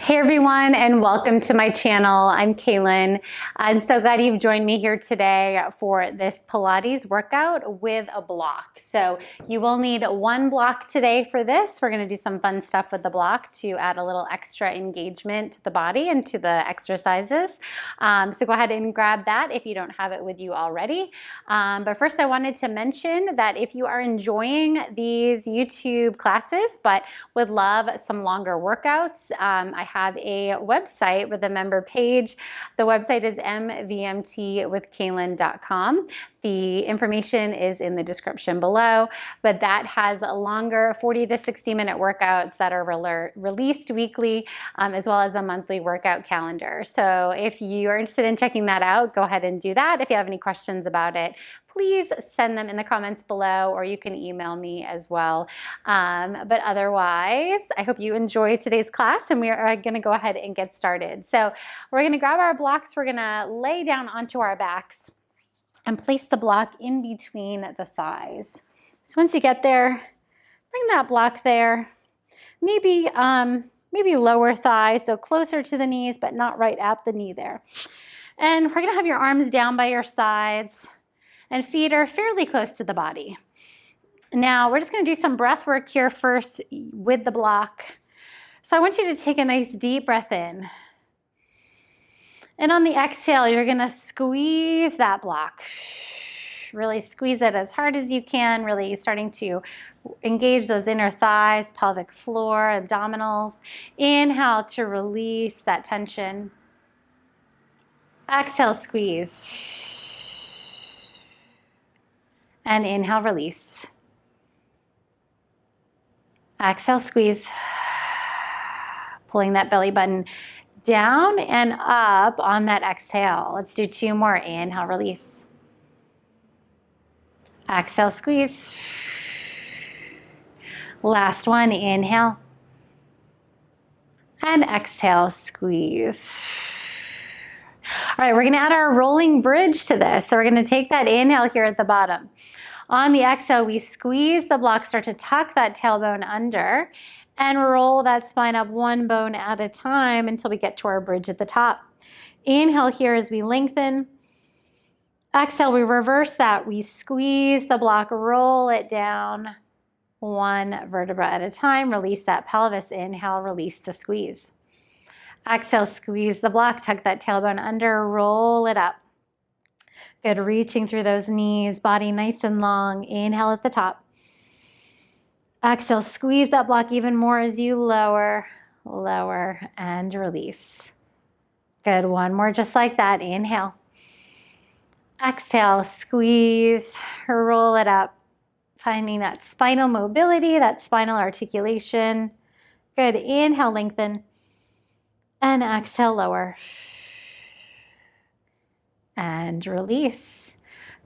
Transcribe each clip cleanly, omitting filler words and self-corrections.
Hey everyone, and welcome to my channel. I'm Kaylin. I'm so glad you've joined me here today for this Pilates workout with a block. So you will need one block today for this. We're going to do some fun stuff with the block to add a little extra engagement to the body and to the exercises. So go ahead and grab that if you don't have it with you already. But first I wanted to mention that if you are enjoying these YouTube classes but would love some longer workouts, I have a website with a member page. The website is mvmtwithkaylin.com. The information is in the description below, but that has longer 40 to 60 minute workouts that are released weekly, as well as a monthly workout calendar. So if you are interested in checking that out, go ahead and do that. If you have any questions about it, please send them in the comments below, or you can email me as well. But otherwise, I hope you enjoy today's class, and we are going to go ahead and get started. So we're going to grab our blocks. We're going to lay down onto our backs and place the block in between the thighs. So once you get there, bring that block there. Maybe lower thigh, so closer to the knees, but not right at the knee there. And we're going to have your arms down by your sides, and feet are fairly close to the body. Now we're just going to do some breath work here first with the block. So I want you to take a nice deep breath in. And on the exhale, you're going to squeeze that block. Really squeeze it as hard as you can, really starting to engage those inner thighs, pelvic floor, abdominals. Inhale to release that tension. Exhale, squeeze. And inhale, release. Exhale, squeeze. Pulling that belly button down and up on that exhale. Let's do two more. Inhale, release. Exhale, squeeze. Last one. Inhale. And exhale, squeeze. All right, we're going to add our rolling bridge to this. So we're going to take that inhale here at the bottom. On the exhale, we squeeze the block, start to tuck that tailbone under, and roll that spine up one bone at a time until we get to our bridge at the top. Inhale here as we lengthen. Exhale, we reverse that. We squeeze the block, roll it down one vertebra at a time. Release that pelvis. Inhale, release the squeeze. Exhale, squeeze the block, tuck that tailbone under, roll it up. Good, reaching through those knees, body nice and long. Inhale at the top. Exhale, squeeze that block even more as you lower, lower, and release. Good, one more just like that. Inhale. Exhale, squeeze, roll it up. Finding that spinal mobility, that spinal articulation. Good, inhale, lengthen. And exhale, lower. And release.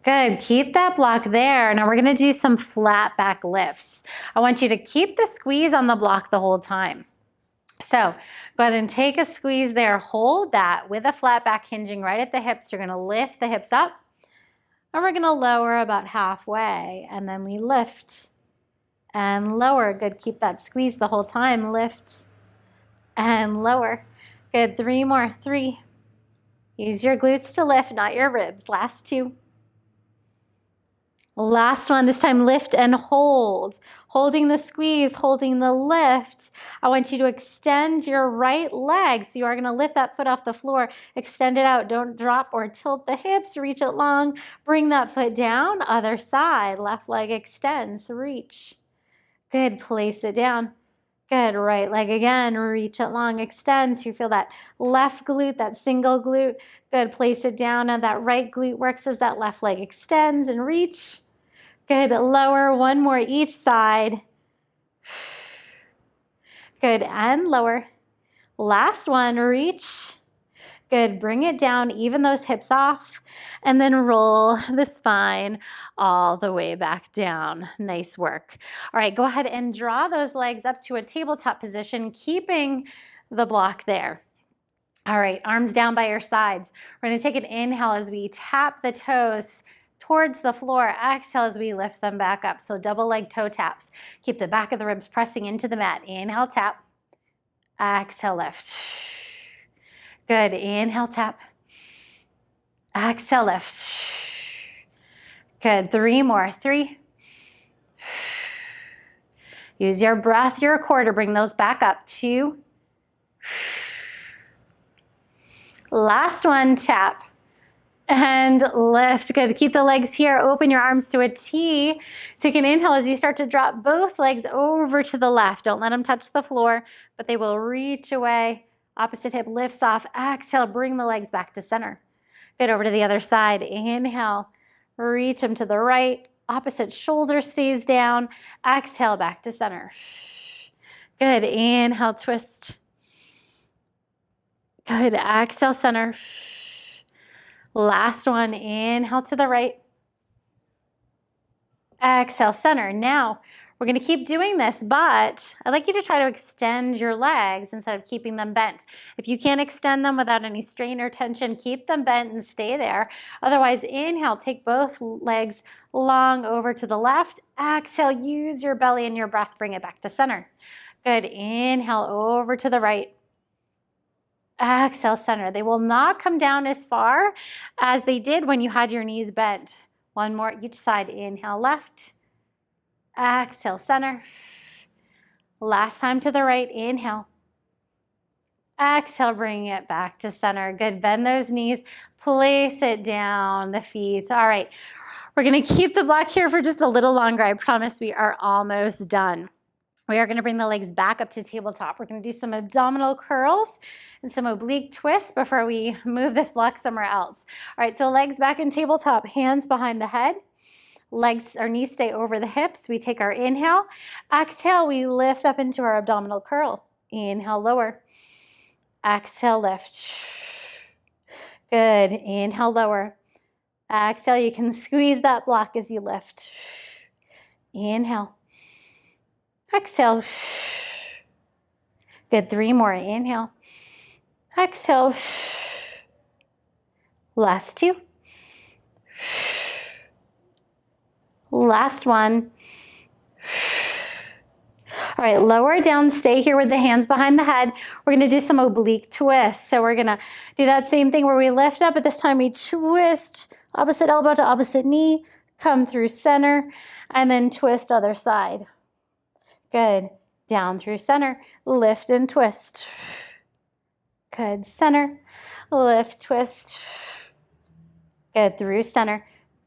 Good, keep that block there. Now we're gonna do some flat back lifts. I want you to keep the squeeze on the block the whole time. So go ahead and take a squeeze there. Hold that with a flat back hinging right at the hips. You're gonna lift the hips up, and we're gonna lower about halfway, and then we lift and lower. Good, keep that squeeze the whole time. Lift and lower. Good, three more. Three. Use your glutes to lift, not your ribs. Last two. Last one. This time lift and hold. Holding the squeeze, holding the lift. I want you to extend your right leg. So you are going to lift that foot off the floor. Extend it out. Don't drop or tilt the hips. Reach it long. Bring that foot down. Other side. Left leg extends. Reach. Good. Place it down. Good, right leg again, reach it long, extend. So you feel that left glute, that single glute. Good, place it down. Now that right glute works as that left leg extends and reach. Good, lower, one more each side. Good, and lower. Last one, reach. Good, bring it down, even those hips off, and then roll the spine all the way back down. Nice work. All right, go ahead and draw those legs up to a tabletop position, keeping the block there. All right, arms down by your sides. We're gonna take an inhale as we tap the toes towards the floor. Exhale as we lift them back up. So double leg toe taps. Keep the back of the ribs pressing into the mat. Inhale, tap. Exhale, lift. Good. Inhale, tap. Exhale, lift. Good. 3 more. 3. Use your breath, your core to bring those back up. 2. Last one, tap. And lift. Good. Keep the legs here. Open your arms to a T. Take an inhale as you start to drop both legs over to the left. Don't let them touch the floor, but they will reach away. Opposite hip lifts off. Exhale, bring the legs back to center. Good. Over to the other side. Inhale. Reach them to the right. Opposite shoulder stays down. Exhale, back to center. Good. Inhale, twist. Good. Exhale, center. Last one. Inhale to the right. Exhale, center. Now, we're going to keep doing this, but I'd like you to try to extend your legs instead of keeping them bent. If you can't extend them without any strain or tension, keep them bent and stay there. Otherwise, inhale, take both legs long over to the left. Exhale, use your belly and your breath, bring it back to center. Good. Inhale, over to the right. Exhale, center. They will not come down as far as they did when you had your knees bent. One more each side. Inhale, left. Exhale, center. Last time to the right. Inhale. Exhale, bring it back to center. Good. Bend those knees. Place it down the feet. All right. We're going to keep the block here for just a little longer. I promise we are almost done. We are going to bring the legs back up to tabletop. We're going to do some abdominal curls and some oblique twists before we move this block somewhere else. All right, so legs back in tabletop, hands behind the head. Legs or knees stay over the hips. We take our inhale. Exhale, we lift up into our abdominal curl. Inhale, lower. Exhale, lift. Good. Inhale, lower. Exhale, you can squeeze that block as you lift. Inhale. Exhale. Good. 3 more. Inhale. Exhale. Last 2. Last one. All right, lower down, stay here with the hands behind the head. We're gonna do some oblique twists. So we're gonna do that same thing where we lift up, but this time we twist opposite elbow to opposite knee, come through center, and then twist other side. Good. Down through center, lift and twist. Good. Center, lift, twist. Good. Through center.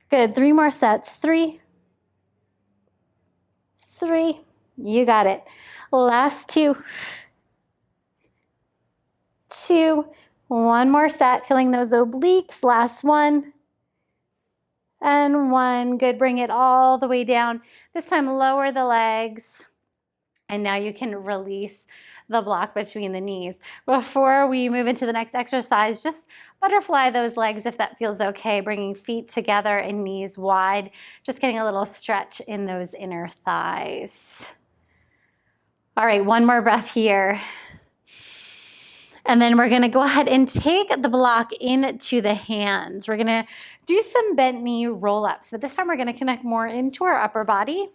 Good. 3 more sets. 3. 3. You got it. Last 2. 2. 1 more set. Feeling those obliques. Last 1. And 1. Good. Bring it all the way down. This time lower the legs. And now you can release the block between the knees. Before we move into the next exercise, just butterfly those legs if that feels okay, bringing feet together and knees wide, just getting a little stretch in those inner thighs. All right, 1 more breath here. And then we're gonna go ahead and take the block into the hands. We're gonna do some bent knee roll-ups, but this time we're gonna connect more into our upper body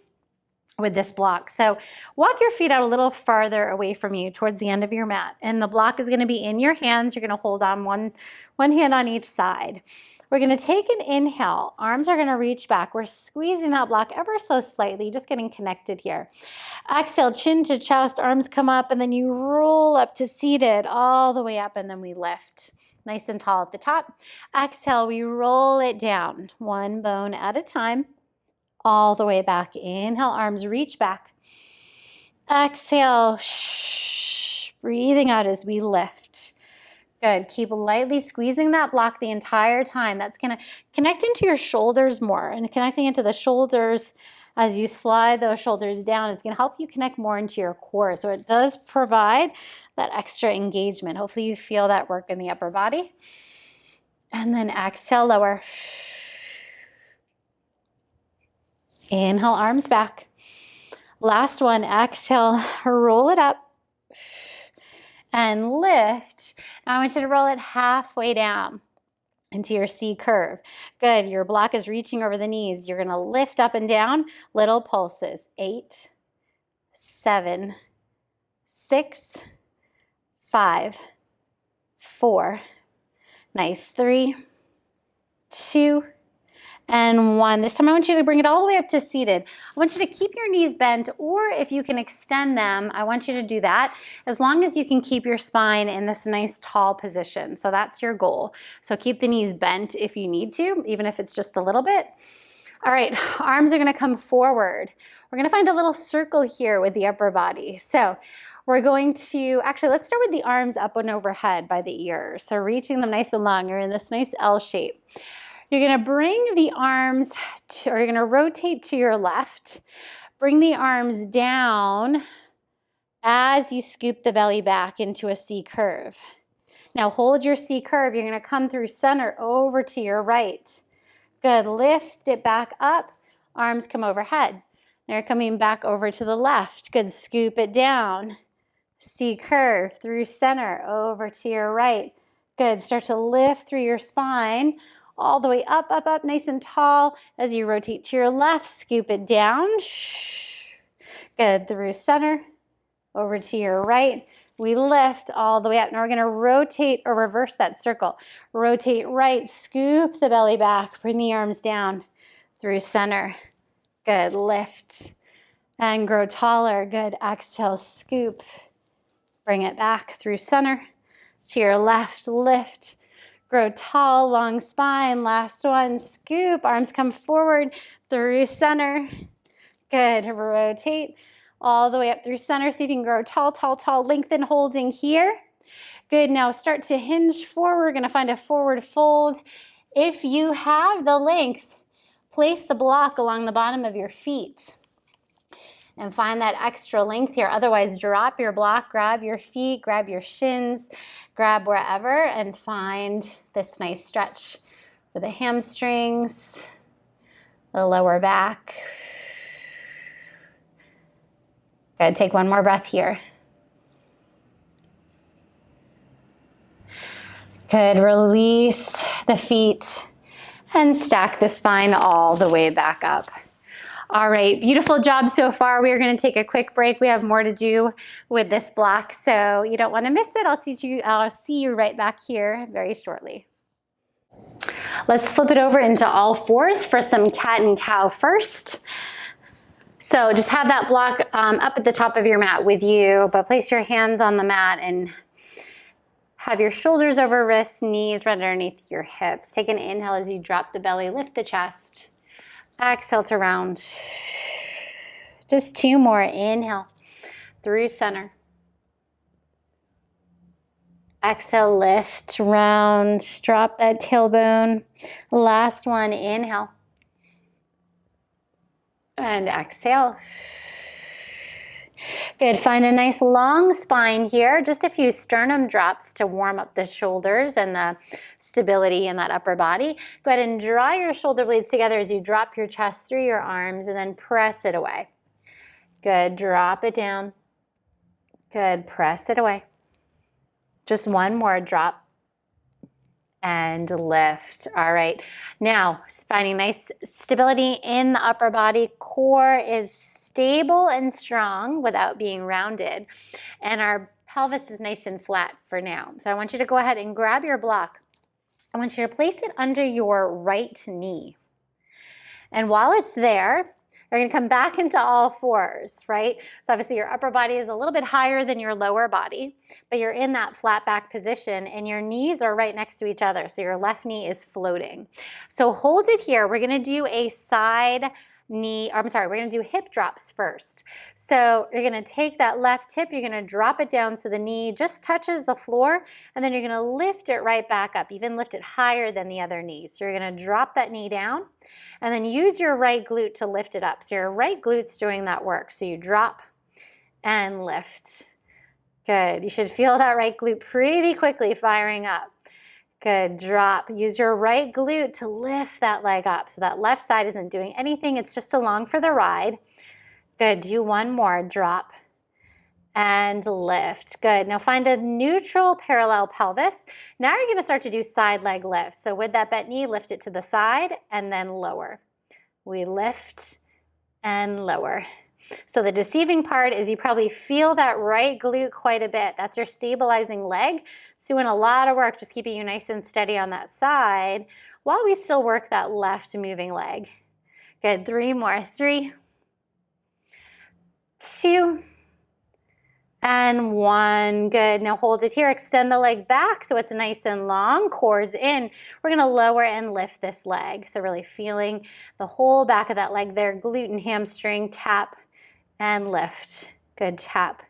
with this block. So walk your feet out a little farther away from you towards the end of your mat. And the block is going to be in your hands. You're going to hold on one hand on each side. We're going to take an inhale. Arms are going to reach back. We're squeezing that block ever so slightly, just getting connected here. Exhale, chin to chest, arms come up, and then you roll up to seated all the way up, and then we lift. Nice and tall at the top. Exhale, we roll it down, 1 bone at a time. All the way back. Inhale, arms reach back. Exhale, breathing out as we lift. Good. Keep lightly squeezing that block the entire time. That's going to connect into your shoulders more, and connecting into the shoulders as you slide those shoulders down is going to help you connect more into your core. So it does provide that extra engagement. Hopefully you feel that work in the upper body. And then exhale, lower. Inhale, arms back. Last one, exhale, roll it up and lift. Now I want you to roll it halfway down into your C curve. Good, your block is reaching over the knees. You're gonna lift up and down, little pulses. 8, 7, 6, 5, 4, nice, 3, 2, and 1. This time I want you to bring it all the way up to seated. I want you to keep your knees bent, or if you can extend them, I want you to do that, as long as you can keep your spine in this nice tall position. So that's your goal. So keep the knees bent if you need to, even if it's just a little bit. All right, arms are gonna come forward. We're gonna find a little circle here with the upper body. So we're going to, actually, let's start with the arms up and overhead by the ears. So reaching them nice and long. You're in this nice L shape. You're gonna bring the arms to, or you're gonna rotate to your left. Bring the arms down as you scoop the belly back into a C curve. Now hold your C curve. You're gonna come through center over to your right. Good, lift it back up. Arms come overhead. Now you're coming back over to the left. Good, scoop it down. C curve through center over to your right. Good, start to lift through your spine all the way up, up, up, nice and tall. As you rotate to your left, scoop it down. Good, through center, over to your right. We lift all the way up. Now we're gonna rotate or reverse that circle. Rotate right, scoop the belly back, bring the arms down through center. Good, lift and grow taller. Good, exhale, scoop. Bring it back through center to your left, lift. Grow tall, long spine. Last one, scoop. Arms come forward through center. Good, rotate all the way up through center. See if you can grow tall, tall, tall. Lengthen, holding here. Good, now start to hinge forward. We're gonna find a forward fold. If you have the length, place the block along the bottom of your feet and find that extra length here. Otherwise, drop your block, grab your feet, grab your shins, grab wherever, and find this nice stretch for the hamstrings, the lower back. Good, take one more breath here. Good, release the feet and stack the spine all the way back up. All right, beautiful job so far. We are going to take a quick break. We have more to do with this block, so you don't want to miss it. I'll see you right back here very shortly. Let's flip it over into all fours for some cat and cow first. So just have that block up at the top of your mat with you, but place your hands on the mat and have your shoulders over wrists, knees right underneath your hips. Take an inhale as you drop the belly, lift the chest. Exhale to round. Just 2 more. Inhale through center. Exhale, lift, round, drop that tailbone. Last one, inhale. And exhale. Good, find a nice long spine here. Just a few sternum drops to warm up the shoulders and the stability in that upper body. Go ahead and draw your shoulder blades together as you drop your chest through your arms and then press it away. Good, drop it down. Good, press it away. Just one more, drop and lift. All right, now finding nice stability in the upper body. Core is stable and strong without being rounded, and our pelvis is nice and flat for now. So I want you to go ahead and grab your block. I want you to place it under your right knee, and while it's there, you're going to come back into all fours, right? So obviously your upper body is a little bit higher than your lower body, but you're in that flat back position and your knees are right next to each other. So your left knee is floating. So hold it here. We're going to do a side knee, we're going to do hip drops first. So you're going to take that left hip, you're going to drop it down so the knee just touches the floor, and then you're going to lift it right back up, even lift it higher than the other knee. So you're going to drop that knee down and then use your right glute to lift it up. So your right glute's doing that work. So you drop and lift. Good. You should feel that right glute pretty quickly firing up. Good, drop. Use your right glute to lift that leg up. So that left side isn't doing anything, it's just along for the ride. Good, do one more, drop and lift. Good, now find a neutral parallel pelvis. Now you're gonna start to do side leg lifts. So with that bent knee, lift it to the side and then lower. We lift and lower. So the deceiving part is you probably feel that right glute quite a bit. That's your stabilizing leg. It's doing a lot of work, just keeping you nice and steady on that side while we still work that left moving leg. Good, 3 more. 3, 2, and 1. Good. Now hold it here. Extend the leg back so it's nice and long. Core's in. We're going to lower and lift this leg. So really feeling the whole back of that leg there. Glute and hamstring. Tap and lift. Good. Tap,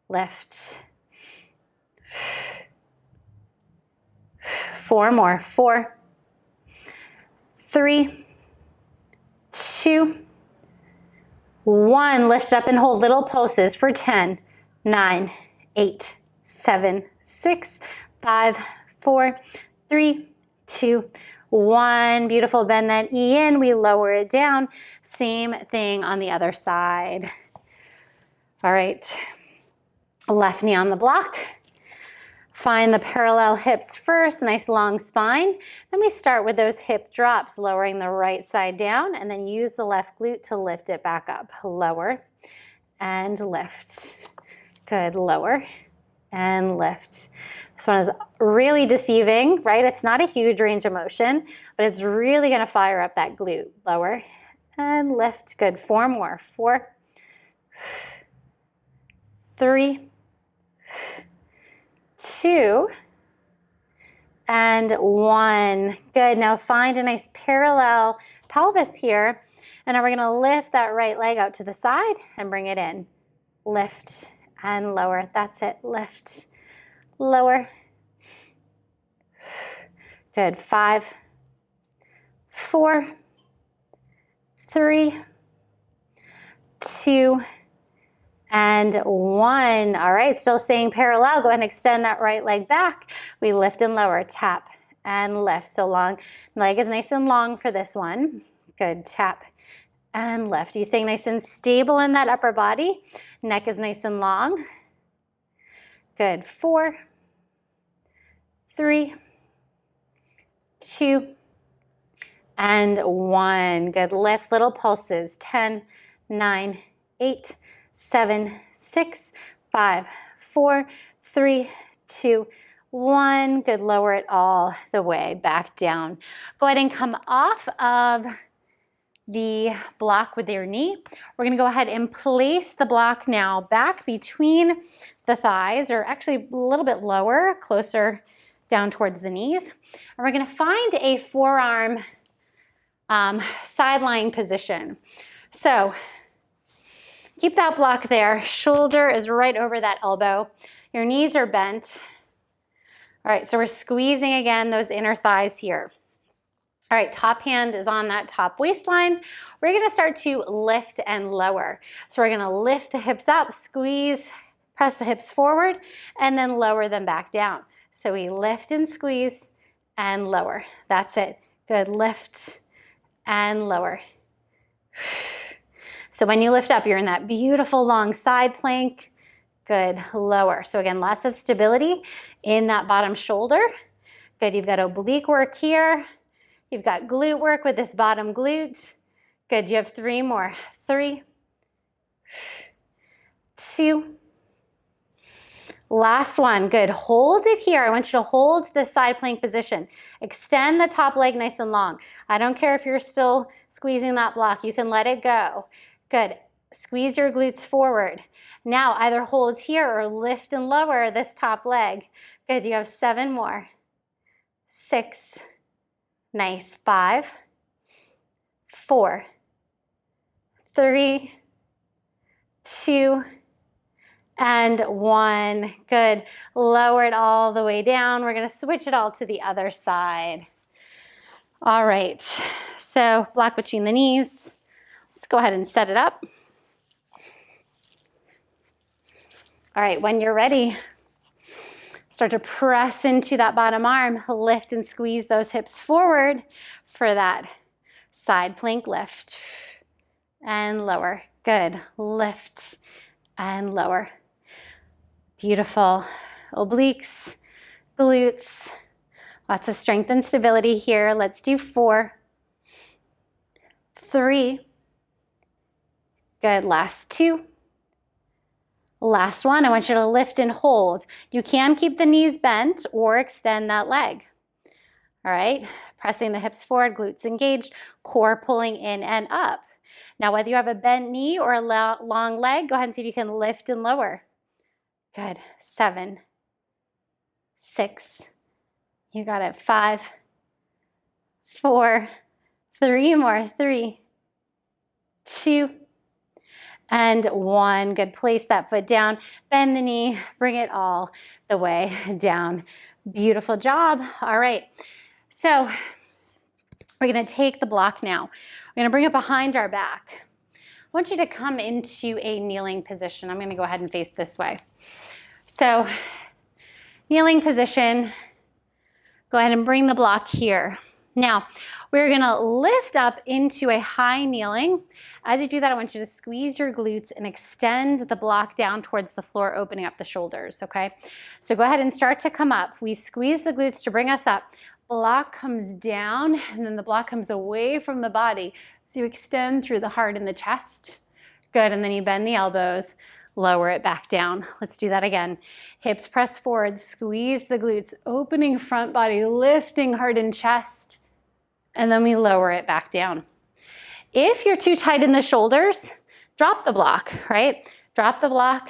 lift. 4 more. 4, 3, 2, 1. Lift up and hold little pulses for 10, 9, 8, 7, 6, 5, 4, 3, 2, 1. Beautiful. Bend that knee in. We lower it down. Same thing on the other side. All right. Left knee on the block. Find the parallel hips first, nice long spine. Then we start with those hip drops, lowering the right side down, and then use the left glute to lift it back up. Lower and lift. Good, lower and lift. This one is really deceiving, right? It's not a huge range of motion, but it's really gonna fire up that glute. Lower and lift. Good, 4 more. 4, 3, 2, and 1. Good. Now find a nice parallel pelvis here. And now we're going to lift that right leg out to the side and bring it in. Lift and lower. That's it. Lift, lower. Good. 5, 4, 3, 2, and 1. All right, still staying parallel. Go ahead and extend that right leg back. We lift and lower, tap and lift. So long, leg is nice and long for this one. Good, tap and lift. You staying nice and stable in that upper body. Neck is nice and long. Good, 4, 3, 2, and 1. Good, lift, little pulses. 10, 9, 8, 7, 6, 5, 4, 3, 2, 1. Good, lower it all the way back down. Go ahead and come off of the block with your knee. We're going to go ahead and place the block now back between the thighs, or actually a little bit lower, closer down towards the knees. And we're going to find a forearm side lying position. So keep that block there. Shoulder is right over that elbow. Your knees are bent. All right, so we're squeezing again those inner thighs here. All right, top hand is on that top waistline. We're gonna start to lift and lower. So we're gonna lift the hips up, squeeze, press the hips forward, and then lower them back down. So we lift and squeeze and lower. That's it. Good, lift and lower. So when you lift up, you're in that beautiful long side plank. Good, lower. So again, lots of stability in that bottom shoulder. Good, you've got oblique work here. You've got glute work with this bottom glute. Good, you have 3 more. 3, 2, last one. Good, hold it here. I want you to hold the side plank position. Extend the top leg nice and long. I don't care if you're still squeezing that block. You can let it go. Good, squeeze your glutes forward. Now either hold here or lift and lower this top leg. Good, you have 7 more. 6, nice. 5, 4, 3, 2, and 1. Good. Lower it all the way down. We're going to switch it all to the other side. All right. So block between the knees. Let's go ahead and set it up. All right. When you're ready, start to press into that bottom arm. Lift and squeeze those hips forward for that side plank lift. And lower. Good. Lift and lower. Beautiful. Obliques, glutes, lots of strength and stability here. Let's do 4, 3, Good, last 2. Last one, I want you to lift and hold. You can keep the knees bent or extend that leg. All right, pressing the hips forward, glutes engaged, core pulling in and up. Now, whether you have a bent knee or a long leg, go ahead and see if you can lift and lower. Good, 7, 6, you got it, 5, 4, 3 more, 3, 2, and 1. Good, place that foot down, bend the knee, bring it all the way down. Beautiful job. All right, so we're gonna take the block now. We're gonna bring it behind our back. I want you to come into a kneeling position. I'm gonna go ahead and face this way. So, kneeling position, go ahead and bring the block here. Now, we're gonna lift up into a high kneeling. As you do that, I want you to squeeze your glutes and extend the block down towards the floor, opening up the shoulders, okay? So go ahead and start to come up. We squeeze the glutes to bring us up. Block comes down, and then the block comes away from the body. So you extend through the heart and the chest. Good, and then you bend the elbows, lower it back down. Let's do that again. Hips press forward, squeeze the glutes, opening front body, lifting heart and chest, and then we lower it back down. If you're too tight in the shoulders, drop the block, right? Drop the block.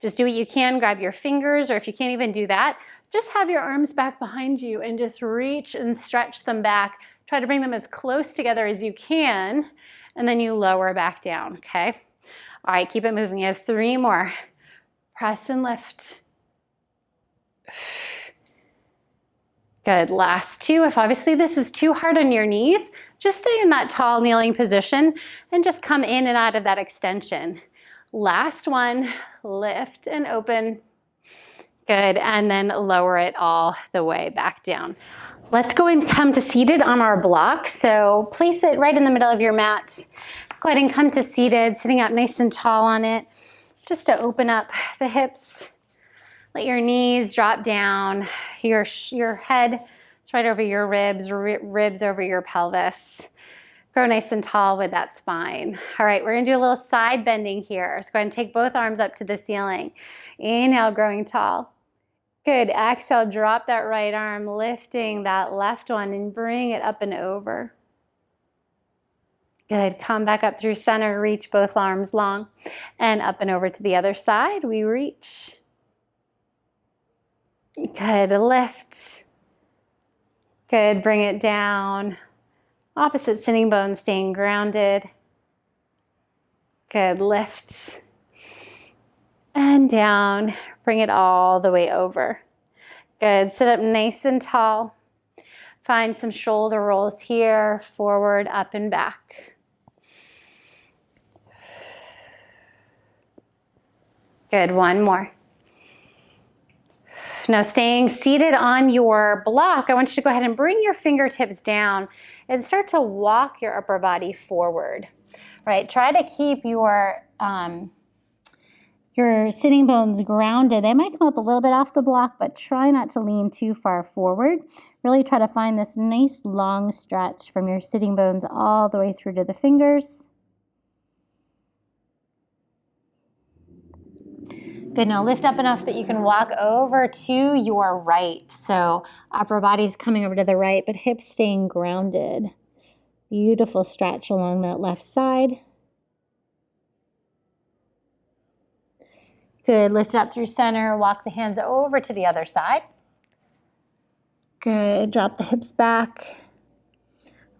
Just do what you can. Grab your fingers, or if you can't even do that, just have your arms back behind you and just reach and stretch them back. Try to bring them as close together as you can, and then you lower back down, okay? All right, keep it moving. You have 3 more. Press and lift. Good, last 2. If obviously this is too hard on your knees, just stay in that tall kneeling position and just come in and out of that extension. Last one, lift and open. Good, and then lower it all the way back down. Let's go and come to seated on our block. So place it right in the middle of your mat. Go ahead and come to seated, sitting up nice and tall on it, just to open up the hips. Let your knees drop down, your head is right over your ribs, ribs over your pelvis. Grow nice and tall with that spine. All right, we're gonna do a little side bending here. So go ahead and take both arms up to the ceiling. Inhale, growing tall. Good, exhale, drop that right arm, lifting that left one and bring it up and over. Good, come back up through center, reach both arms long and up and over to the other side. We reach. Good, lift. Good, bring it down. Opposite sitting bone staying grounded. Good, lift. And down, bring it all the way over. Good, sit up nice and tall. Find some shoulder rolls here, forward, up and back. Good, 1 more. Now staying seated on your block, I want you to go ahead and bring your fingertips down and start to walk your upper body forward. Right, try to keep your sitting bones grounded. They might come up a little bit off the block, but try not to lean too far forward. Really try to find this nice long stretch from your sitting bones all the way through to the fingers. Good, now lift up enough that you can walk over to your right. So upper body's coming over to the right, but hips staying grounded. Beautiful stretch along that left side. Good, lift up through center, walk the hands over to the other side. Good, drop the hips back.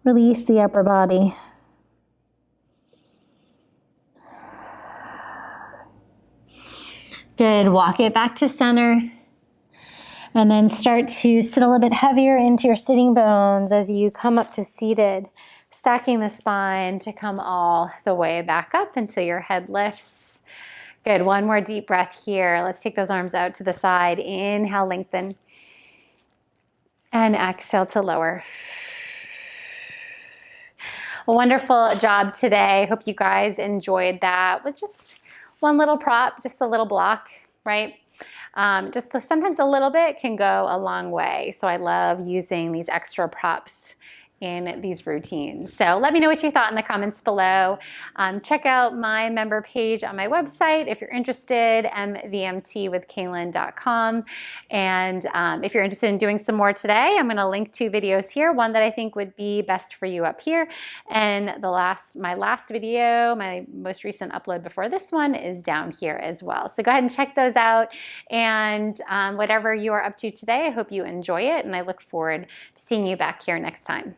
Release the upper body. Good, walk it back to center. And then start to sit a little bit heavier into your sitting bones as you come up to seated, stacking the spine to come all the way back up until your head lifts. Good, 1 more deep breath here. Let's take those arms out to the side. Inhale, lengthen. And exhale to lower. A wonderful job today. Hope you guys enjoyed that with just one little prop, just a little block, right? Sometimes a little bit can go a long way. So I love using these extra props in these routines. So let me know what you thought in the comments below. Check out my member page on my website if you're interested, mvmtwithkaylin.com. And if you're interested in doing some more today, I'm going to link 2 videos here, one that I think would be best for you up here, and my last video, my most recent upload before this one, is down here as well. So go ahead and check those out, and whatever you are up to today, I hope you enjoy it, and I look forward to seeing you back here next time.